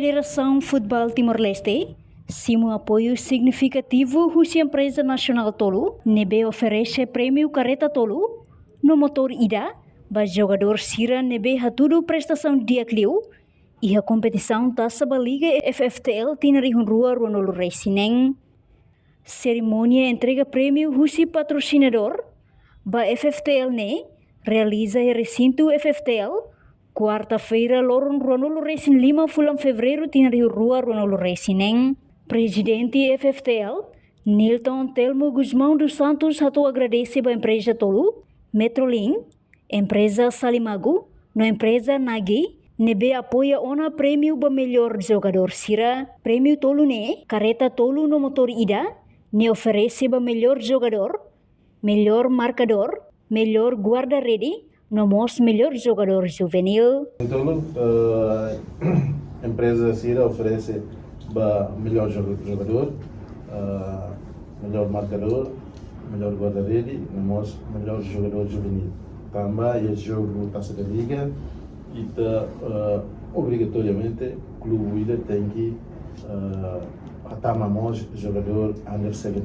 Federação Futebol Timor-Leste, sim um apoio significativo à empresa nacional tolo, nebe oferece prêmio careta tolo, no motor ida, para jogador Sira nebe hatudo prestação dia clio, e a competição Taça da Liga FFTL tinarihun rua Ronolo Racing. Cerimônia entrega prêmio Russi patrocinador, ba FFTL ne, realiza em recinto FFTL, quarta-feira, Loron Ronolo Racing 5 fulam fevereiro, tinariu rua Ronolo Racing. Presidente FFTL, Nilton Telmo Guzmão dos Santos, atou agradece a empresa tolo, Metrolin, empresa Salimago, no empresa Nagi, nebe apoia ona prêmio ba melhor jogador Sira, prêmio tolo ne, careta tolo no motor ida, ne oferece ba melhor jogador, melhor marcador, melhor guarda-rede, nomos melhor jogador juvenil. Tolo, a empresa Sira oferece ba melhor jogador, melhor marcador, melhor guarda-rede, nomos melhor jogador juvenil. Também é jogo Taça da Liga e obrigatoriamente o clube tem que atamamos jogador under 17,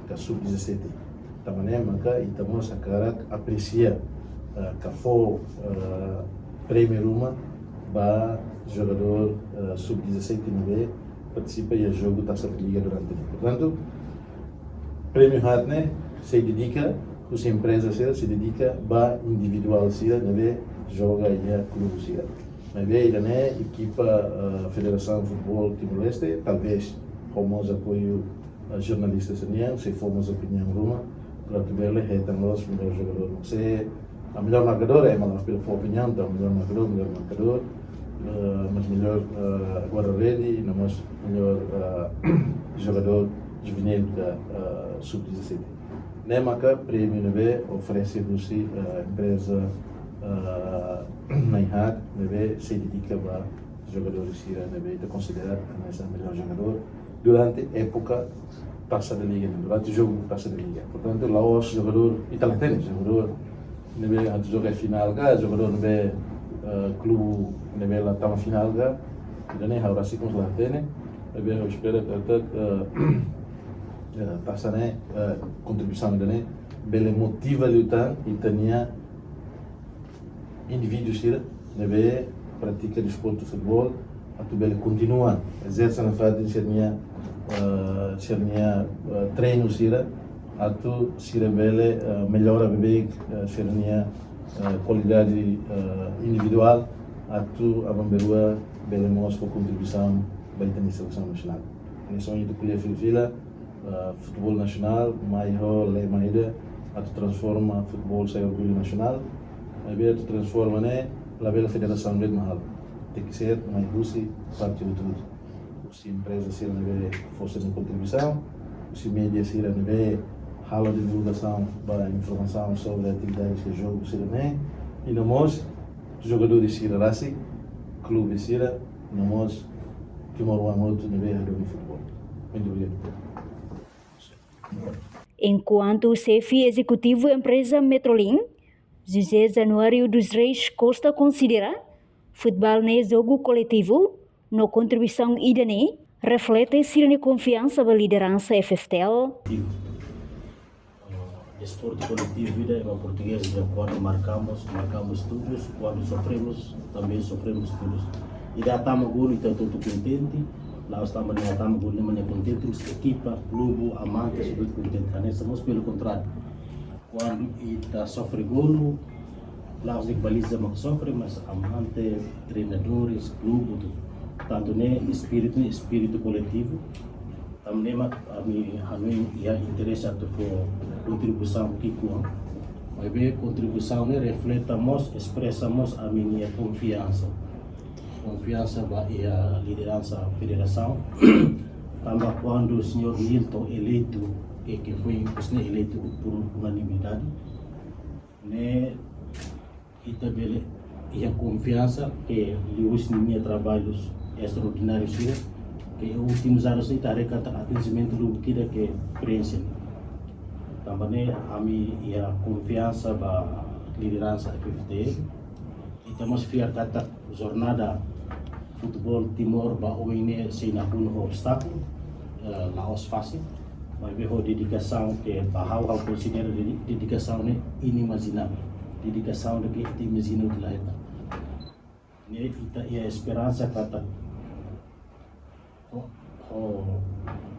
que é sub-17. Também maka e estamos a cara aprecia que for prêmio uma para jogador sub-17 nível participa e jogo Taça da Liga durante o ano. Portanto, prêmio Hatne se dedica, as empresas se dedica para individual nível joga e clube sira. Mas ainda né equipa Federação Futebol Timor-Leste, talvez fomos apoio jornalistas se fomos opinião uma para tu ver nós melhor jogador. Se a melhor marcador é malah pela opinião da melhor marcador, mas melhor guarda-rede, nós melhor jogador juvenil da sub-17. Nemaka prêmio nebe oferece você empresa Naihat nebe se dedica para jogadores Sira nebe é considerado essa melhor jogador durante a época Taça da Liga, durante o jogo Taça da Liga. Portanto, lá os jogador italiano, jogador nebe a jogar final ga, jogador nebe clube nebe lá tá final ga, e nem agora se com lá tem, nebe eu espero que Taça né contribuição né bele motiva lutar e tania indivíduos Sira nebe pratica desporto de futebol atu bele continua exerce na fase de sernia treino Sira atu Sira bele melhora bebê sernia qualidade individual atu abamberua bele mostra contribuição baita na seleção nacional. Nesse momento colher filfila futebol nacional maior lei maida atu transforma futebol sai orgulho nacional bele atu transforma né la bela federação de mahal tem que ser mais russe parte de tudo se empresa ser nebe força de contribuição se mídia ser nebe hala de divulgação para informação sobre atividades que jogo ser né e nós jogadores Sira Racing clube Sira nós Timor-Leste nebe de futebol. Muito obrigado. Enquanto o chefe executivo da empresa Metrolin, José Januário dos Reis Costa, considera futebol no jogo coletivo, na contribuição idane, reflete a confiança da liderança FFTL. Desporto coletivo é uma portuguesa, quando marcamos todos, quando sofremos, também sofremos todos. E da Tamagolo está todo contente, lá estamos na Tamagolo, não é contente, equipa, clube, amantes, tudo contente. Nós pelo contrário, quando está sofre golo, lá os baliza não sofre, mas amante, treinadores, clube, tanto né espírito coletivo, também a mim interessa a contribuição que com mas bem contribuição né refletamos expressamos a minha confiança para a liderança da federação também quando o senhor Nilton eleito que foi eleito por unanimidade né e também a confiança que os meus trabalhos extraordinários que nos últimos anos está recata atendimento do que preenche também a minha confiança na liderança da FFTL e estamos fiar kata jornada futebol Timor ba ini sina pun obstáculo laos fácil, mas vejo dedicação que bahau ao considero dedicação né inimaginável, dedicação de que te imagina de lá eta. Né ita e a esperança kata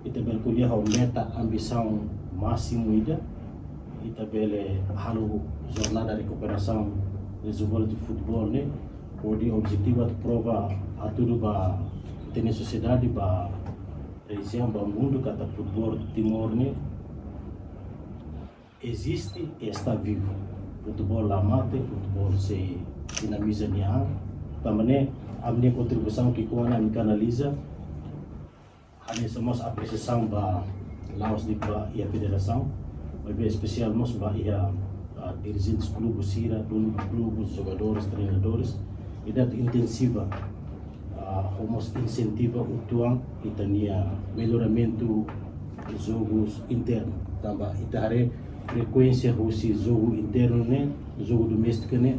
ita bel kuliah o meta ambição máximo ita bele halu jornada de recuperação desenvolvimento de futebol né pode objetivo de prova a tudo ba ter sociedade ba região ba mundo kata futebol Timor né existe e está vivo. Futebol lamate, futebol se dinamiza niang, também a minha contribuição que com a minha analisa hanya somos apreciação ba laos di ba e a federação, mas bem especial nós ba e a dirigentes clubes sira, dono clubes, jogadores, treinadores, e dat intensiva homos incentiva o tuang e tania melhoramento dos jogos internos, também itare frequência russa jogo interno né, jogo doméstico né,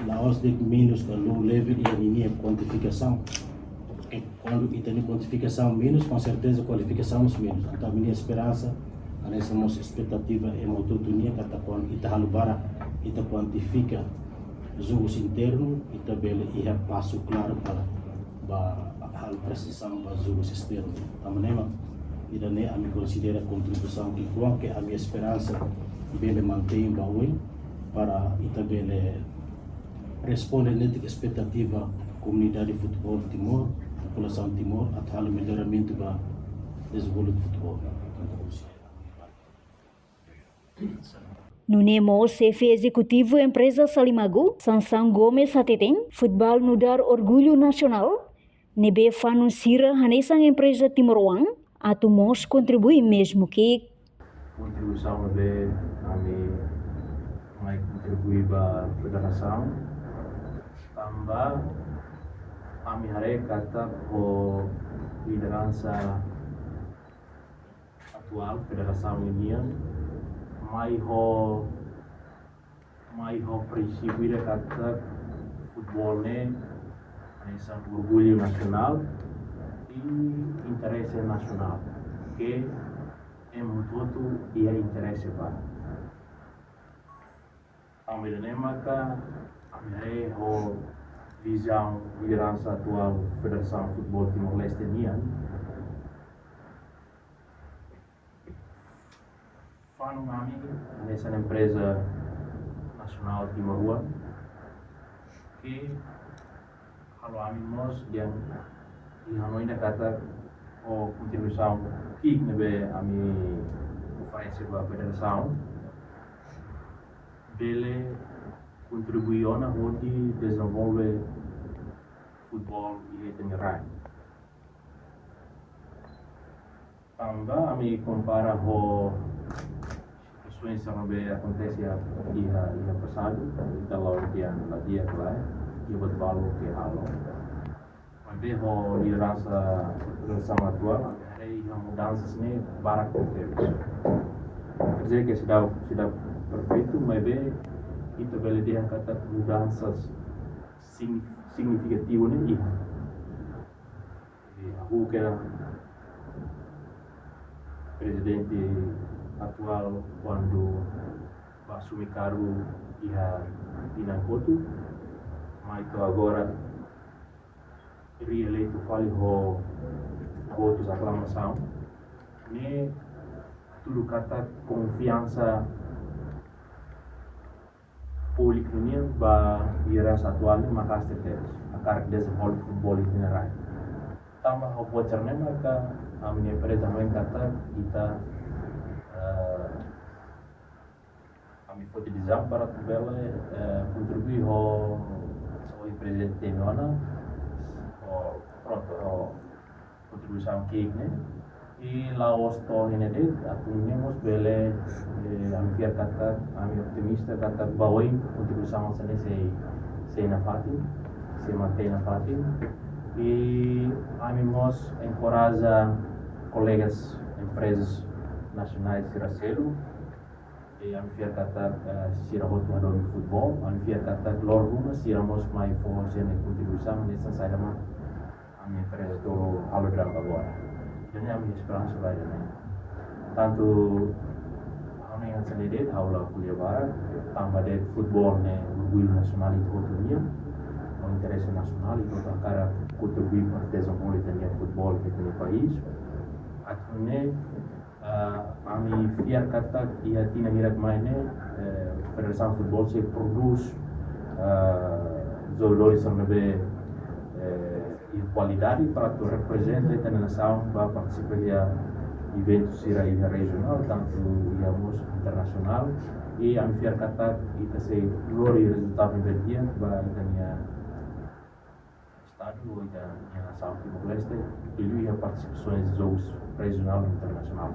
laos de menos que low level e a minha quantificação. Quando tem quantificação menos, com certeza qualificação menos. Então a minha esperança, a nossa expectativa é uma autonomia que quando ita halubara, ita quantifica jogos internos e também é passo claro para a precisão para jogos externos. Também ida ne a me considera contribuição que a minha esperança bele mantém baui para ita bele responder nessa expectativa comunidade de futebol Timor, população Timor, até o melhoramento do desenvolvimento do futebol. No Nemo, chefe executivo empresa Salimago, Sansang Gomes Sateten, futebol no dar orgulho nacional, nebe fanu sira hanesang empresa Timor-Wang, atau mos contribui mesmo que contribuição de a contribuir para a federação, também a minha kata o liderança atual federação união mai ho princípio de kata futebol ne essa orgulho nacional e interesse nacional que é muito e é interesse para a minha maka a minha ho visão liderança atual Federação de Futebol Timor-Leste nian fanu kami nessa empresa nasional Timor-Leste que kalau kami mos yang Hanoi ainda kata o contribuição que nebe kami oferece para a federação dele contribuiu na onde desenvolve futebol e tengerai. Também kami compara o situações que acontece no passado, kalau dia lá e o valor que halo. Mas o liderança atual ada mudanças ne barak terus. Quer dizer que sudah perfeito, mas kita boleh dia kata mudanças significativas ne. Aku kira presidente atual quando assumi cargo ia Pinangkotu, mas itu agora reeleito fale ho votos aclamação ne tudo kata confiança pública ni ba liderança atual ni maka terus akar desenvolve futebol itinerai tambah ho bocernya maka amine empresa main kata kita kami foto di Zampara tabela contribui ho o presidente Nona pronto contribuição que e lá os torne de atunya mos bele amfiar kata ami optimista kata bahwa contribuição sana se na fatin se mantém na fatin e ami mos encoraja colegas empresas nacionais Siracelo e amfiar kata sira hotu ado futebol amfiar kata lor rumah sira mos mai força ne contribuição nessa saída a minha empresa todo halo drama agora. Jadi a minha esperança vai né. Tanto a minha sendiri aula kuliah barat tambah dari futbol né orgulho nacional itu dia, o interesse nacional itu cara contribuir para desenvolver o futebol do país. Akhirnya kami biar kata ia tina hirat mainnya Federação Futebol se produz jogadores yang lebih qualidade para tu representar a nação para participar de eventos regional tanto digamos internacional e a biar kata kita se glória resultado dia para ganhar estádio da nação Timor-Leste e lui a participações de jogos regional e internacional.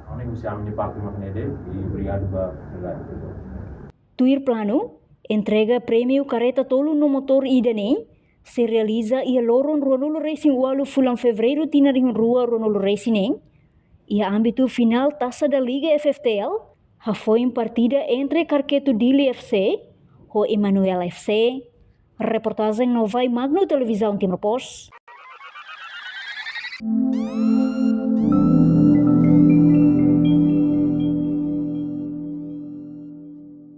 Ang negosiasi ni Pak Magnede e obrigado para Tuir plano, entrega prêmio Careta Tolo no motor Idane, se realiza e loron Ronolo Racing Ualu fulan fevereiro tina ring rua Ronolo Racing e a âmbito final Taça da Liga FFTL, foi em partida entre Carqueto Dili FC e Emanuel FC. Reportagem Novai Magno Televisão Timor Post.